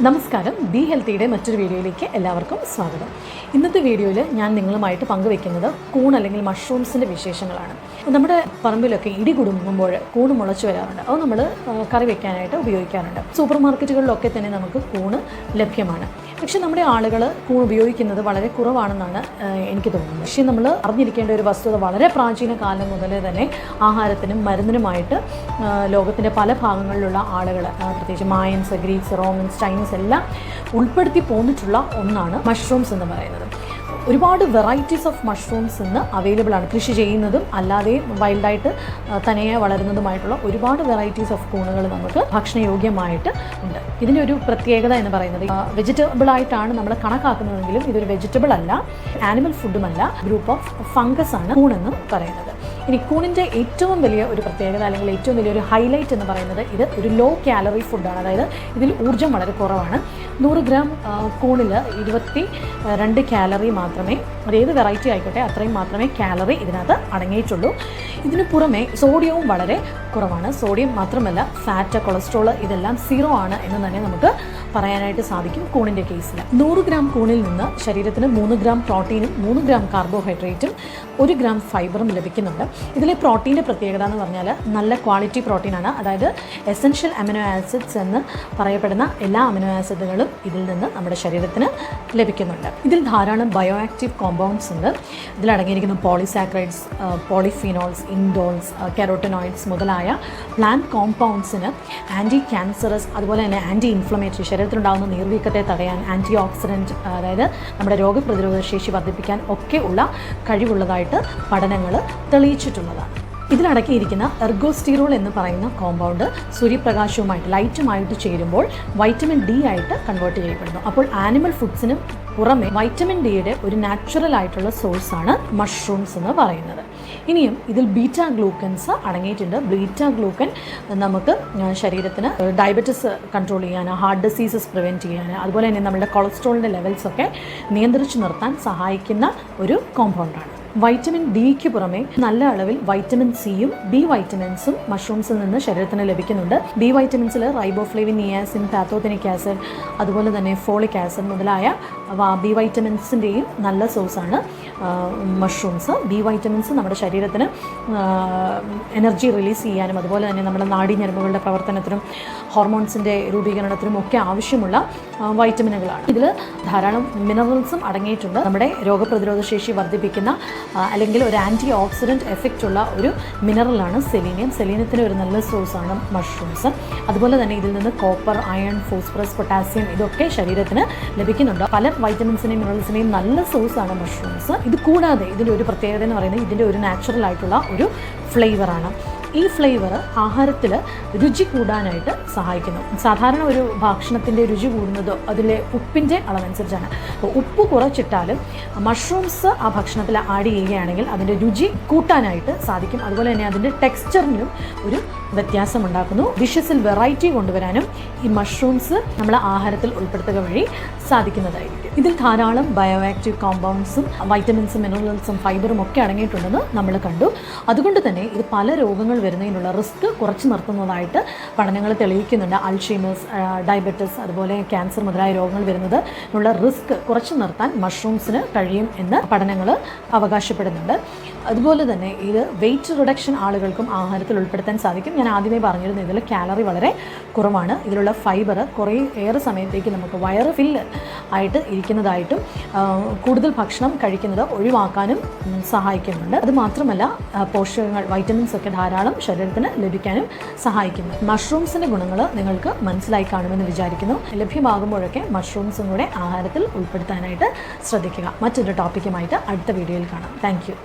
നമസ്കാരം, ബി ഹെൽത്തിയുടെ മറ്റൊരു വീഡിയോയിലേക്ക് എല്ലാവർക്കും സ്വാഗതം. ഇന്നത്തെ വീഡിയോയിൽ ഞാൻ നിങ്ങളുമായിട്ട് പങ്കുവെക്കുന്നത് കൂൺ അല്ലെങ്കിൽ മഷ്റൂംസിൻ്റെ വിശേഷങ്ങളാണ്. നമ്മുടെ പറമ്പിലൊക്കെ ഇടി കുടുങ്ങുമ്പോൾ കൂണ് മുളച്ച് വരാറുണ്ട്. അത് നമ്മൾ കറി വെക്കാനായിട്ട് ഉപയോഗിക്കാറുണ്ട്. സൂപ്പർ മാർക്കറ്റുകളിലൊക്കെ തന്നെ നമുക്ക് കൂണ് ലഭ്യമാണ്. പക്ഷേ നമ്മുടെ ആളുകൾ കൂൺ ഉപയോഗിക്കുന്നത് വളരെ കുറവാണെന്നാണ് എനിക്ക് തോന്നുന്നത്. പക്ഷേ നമ്മൾ അറിഞ്ഞിരിക്കേണ്ട ഒരു വസ്തുത, വളരെ പ്രാചീന കാലം മുതലേ തന്നെ ആഹാരത്തിനും മരുന്നിനുമായിട്ട് ലോകത്തിൻ്റെ പല ഭാഗങ്ങളിലുള്ള ആളുകൾ, പ്രത്യേകിച്ച് മായൻസ്, ഗ്രീക്സ്, റോമൻസ്, ചൈനീസ് എല്ലാം ഉൾപ്പെടുത്തി പോന്നിട്ടുള്ള ഒന്നാണ് മഷ്റൂംസ് എന്ന് പറയുന്നത്. ഒരുപാട് വെറൈറ്റീസ് ഓഫ് മഷ്റൂംസ് ഇന്ന് അവൈലബിൾ ആണ്. കൃഷി ചെയ്യുന്നതും അല്ലാതെയും വൈൽഡായിട്ട് തനിയെ വളരുന്നതുമായിട്ടുള്ള ഒരുപാട് വെറൈറ്റീസ് ഓഫ് കൂണുകൾ നമുക്ക് ഭക്ഷണയോഗ്യമായിട്ട് ഉണ്ട്. ഇതിൻ്റെ ഒരു പ്രത്യേകത എന്ന് പറയുന്നത്, വെജിറ്റബിൾ ആയിട്ടാണ് നമ്മൾ കണക്കാക്കുന്നതെങ്കിലും ഇതൊരു വെജിറ്റബിൾ അല്ല, ആനിമൽ ഫുഡുമല്ല, ഗ്രൂപ്പ് ഓഫ് ഫംഗസ് ആണ് കൂണെന്ന് പറയുന്നത്. ഇനി കൂണിൻ്റെ ഏറ്റവും വലിയ ഒരു പ്രത്യേകത അല്ലെങ്കിൽ ഏറ്റവും വലിയൊരു ഹൈലൈറ്റ് എന്ന് പറയുന്നത്, ഇത് ഒരു ലോ കാലറി ഫുഡാണ്. അതായത് ഇതിൽ ഊർജ്ജം വളരെ കുറവാണ്. 100 ഗ്രാം കൂണിൽ 22 കാലറി മാത്രമേ, അതേത് വെറൈറ്റി ആയിക്കോട്ടെ അത്രയും മാത്രമേ കാലറി ഇതിനകത്ത് അടങ്ങിയിട്ടുള്ളൂ. ഇതിന് പുറമെ സോഡിയവും വളരെ കുറവാണ്. സോഡിയം മാത്രമല്ല, ഫാറ്റ്, കൊളസ്ട്രോൾ ഇതെല്ലാം 0 ആണ് എന്ന് തന്നെ നമുക്ക് പറയാനായിട്ട് സാധിക്കും കൂണിൻ്റെ കേസിൽ. 100 ഗ്രാം കൂണിൽ നിന്ന് ശരീരത്തിന് 3 ഗ്രാം പ്രോട്ടീനും 3 ഗ്രാം കാർബോഹൈഡ്രേറ്റും 1 ഗ്രാം ഫൈബറും ലഭിക്കുന്നുണ്ട്. ഇതിലെ പ്രോട്ടീൻ്റെ പ്രത്യേകത എന്ന് പറഞ്ഞാൽ നല്ല ക്വാളിറ്റി പ്രോട്ടീനാണ്. അതായത് എസെൻഷ്യൽ അമിനോ ആസിഡ്സ് എന്ന് പറയപ്പെടുന്ന എല്ലാ അമിനോ ആസിഡുകളും ഇതിൽ നിന്ന് നമ്മുടെ ശരീരത്തിന് ലഭിക്കുന്നുണ്ട്. ഇതിൽ ധാരാളം ബയോ ആക്റ്റീവ് കോമ്പൗണ്ട്സ് ഉണ്ട്. ഇതിലടങ്ങിയിരിക്കുന്ന പോളിസാക്കറൈഡ്സ്, പോളിഫിനോൾസ്, ഇൻഡോൾസ്, കെറോട്ടനോയിഡ്സ് മുതലായ പ്ലാന്റ് കോമ്പൗണ്ട്സിന് ആൻറ്റി ക്യാൻസറസ്, അതുപോലെ തന്നെ ആൻറ്റി ഇൻഫ്ലമേറ്ററി, ശരീരത്തിലുണ്ടാകുന്ന നീർവീക്കത്തെ തടയാൻ, ആൻറ്റി ഓക്സിഡൻറ്റ്, അതായത് നമ്മുടെ രോഗപ്രതിരോധ ശേഷി വർദ്ധിപ്പിക്കാൻ ഒക്കെ ഉള്ള കഴിവുള്ളതായിട്ട് പഠനങ്ങൾ തെളിയിച്ചിട്ടുള്ളതാണ്. ഇതിലടക്കിയിരിക്കുന്ന എർഗോസ്റ്റീറോൾ എന്ന് പറയുന്ന കോമ്പൗണ്ട് സൂര്യപ്രകാശവുമായിട്ട്, ലൈറ്റുമായിട്ട് ചേരുമ്പോൾ വൈറ്റമിൻ ഡി ആയിട്ട് കൺവേർട്ട് ചെയ്യപ്പെടുന്നു. അപ്പോൾ ആനിമൽ ഫുഡ്സിന് പുറമെ വൈറ്റമിൻ ഡിയുടെ ഒരു നാച്ചുറൽ ആയിട്ടുള്ള സോഴ്സാണ് മഷ്റൂംസ് എന്ന് പറയുന്നത്. ഇനിയും ഇതിൽ ബീറ്റാ ഗ്ലൂക്കൻസ് അടങ്ങിയിട്ടുണ്ട്. ബീറ്റാ ഗ്ലൂക്കൻ നമുക്ക് ശരീരത്തിന് ഡയബറ്റിസ് കൺട്രോൾ ചെയ്യാൻ, ഹാർട്ട് ഡിസീസസ് പ്രിവെൻറ്റ് ചെയ്യാൻ, അതുപോലെ തന്നെ നമ്മുടെ കൊളസ്ട്രോളിൻ്റെ ലെവൽസൊക്കെ നിയന്ത്രിച്ച് നിർത്താൻ സഹായിക്കുന്ന ഒരു കോമ്പൗണ്ടാണ്. വൈറ്റമിൻ ഡിക്ക് പുറമെ നല്ല അളവിൽ വൈറ്റമിൻ സിയും ബി വൈറ്റമിൻസും മഷ്റൂംസിൽ നിന്ന് ശരീരത്തിന് ലഭിക്കുന്നുണ്ട്. ബി വൈറ്റമിൻസിൽ റൈബോഫ്ലേവിൻ, നിയാസിൻ, പാത്തോതെനിക് ആസിഡ്, അതുപോലെ തന്നെ ഫോളിക് ആസിഡ് മുതലായ ബി വൈറ്റമിൻസിൻ്റെയും നല്ല സോഴ്സാണ് മഷ്റൂംസ്. ബി വൈറ്റമിൻസ് നമ്മുടെ ശരീരത്തിന് എനർജി റിലീസ് ചെയ്യാനും, അതുപോലെ തന്നെ നമ്മുടെ നാഡീഞരമ്പുകളുടെ പ്രവർത്തനത്തിനും ഹോർമോൺസിൻ്റെ രൂപീകരണത്തിനും ഒക്കെ ആവശ്യമുള്ള വൈറ്റമിനുകളാണ്. ഇതിൽ ധാരാളം മിനറൽസും അടങ്ങിയിട്ടുണ്ട്. നമ്മുടെ രോഗപ്രതിരോധ ശേഷി വർദ്ധിപ്പിക്കുന്ന അല്ലെങ്കിൽ ഒരു ആൻറ്റി ഓക്സിഡൻറ്റ് എഫക്റ്റ് ഉള്ള ഒരു മിനറലാണ് സെലീനിയം. സെലീനിയത്തിന് ഒരു നല്ല സോഴ്സാണ് മഷ്റൂംസ്. അതുപോലെ തന്നെ ഇതിൽ നിന്ന് കോപ്പർ, അയൺ, ഫോസ്ഫറസ്, പൊട്ടാസ്യം ഇതൊക്കെ ശരീരത്തിന് ലഭിക്കുന്നുണ്ട്. പല വൈറ്റമിൻസിനെയും മിനറൽസിനെയും നല്ല സോഴ്സാണ് മഷ്റൂംസ്. ഇത് കൂടാതെ ഇതിൻ്റെ ഒരു പ്രത്യേകത എന്ന് പറയുന്നത്, ഇതിൻ്റെ ഒരു നാച്ചുറൽ ആയിട്ടുള്ള ഒരു ഫ്ലേവറാണ്. ഈ ഫ്ലേവർ ആഹാരത്തിൽ രുചി കൂടാനായിട്ട് സഹായിക്കുന്നു. സാധാരണ ഒരു ഭക്ഷണത്തിൻ്റെ രുചി കൂടുന്നത് അതിലെ ഉപ്പിൻ്റെ അളവനുസരിച്ചാണ്. അപ്പോൾ ഉപ്പ് കുറച്ചിട്ടാലും മഷ്റൂംസ് ആ ഭക്ഷണത്തിൽ ആഡ് ചെയ്യുകയാണെങ്കിൽ അതിൻ്റെ രുചി കൂട്ടാനായിട്ട് സാധിക്കും. അതുപോലെ തന്നെ അതിൻ്റെ ടെക്സ്ചറിനും ഒരു വ്യത്യാസം ഉണ്ടാക്കുന്നു. ഡിഷസിൽ വെറൈറ്റി കൊണ്ടുവരാനും ഈ മഷ്റൂംസ് നമ്മൾ ആഹാരത്തിൽ ഉൾപ്പെടുത്തുക വഴി സാധിക്കുന്നതായിരിക്കും. ഇതിൽ ധാരാളം ബയോ ആക്റ്റീവ് കോമ്പൗണ്ട്സും വൈറ്റമിൻസും മിനറൽസും ഫൈബറും ഒക്കെ അടങ്ങിയിട്ടുണ്ടെന്ന് നമ്മൾ കണ്ടു. അതുകൊണ്ട് തന്നെ ഇത് പല രോഗങ്ങൾ വരുന്നതിനുള്ള റിസ്ക് കുറച്ച് നിർത്തുന്നതായിട്ട് പഠനങ്ങൾ തെളിയിക്കുന്നുണ്ട്. അൾഷീമേഴ്സ്, ഡയബറ്റിസ്, അതുപോലെ ക്യാൻസർ മുതലായ രോഗങ്ങൾ വരുന്നതിനുള്ള റിസ്ക് കുറച്ച് നിർത്താൻ മഷ്റൂംസിന് കഴിയും എന്ന് പഠനങ്ങൾ അവകാശപ്പെടുന്നുണ്ട്. അതുപോലെ തന്നെ ഇത് വെയിറ്റ് റിഡക്ഷൻ ആളുകൾക്കും ആഹാരത്തിൽ ഉൾപ്പെടുത്താൻ സാധിക്കും. ഞാൻ ആദ്യമേ പറഞ്ഞിരുന്നു, ഇതിൽ കാലറി വളരെ കുറവാണ്. ഇതിലുള്ള ഫൈബർ ഏറെ സമയത്തേക്ക് നമുക്ക് വയറ് ഫില്ല് ആയിട്ട് ഇരിക്കുന്നതായിട്ടും കൂടുതൽ ഭക്ഷണം കഴിക്കുന്നത് ഒഴിവാക്കാനും സഹായിക്കുന്നുണ്ട്. അതുമാത്രമല്ല, പോഷകങ്ങൾ, വൈറ്റമിൻസ് ഒക്കെ ധാരാളം ശരീരത്തിന് ലഭിക്കാനും സഹായിക്കുന്നു. മഷ്റൂംസിൻ്റെ ഗുണങ്ങൾ നിങ്ങൾക്ക് മനസ്സിലായി കാണുമെന്ന് വിചാരിക്കുന്നു. ലഭ്യമാകുമ്പോഴൊക്കെ മഷ്റൂംസും കൂടെ ആഹാരത്തിൽ ഉൾപ്പെടുത്താനായിട്ട് ശ്രദ്ധിക്കുക. മറ്റൊരു ടോപ്പിക്കുമായിട്ട് അടുത്ത വീഡിയോയിൽ കാണാം. Thank you.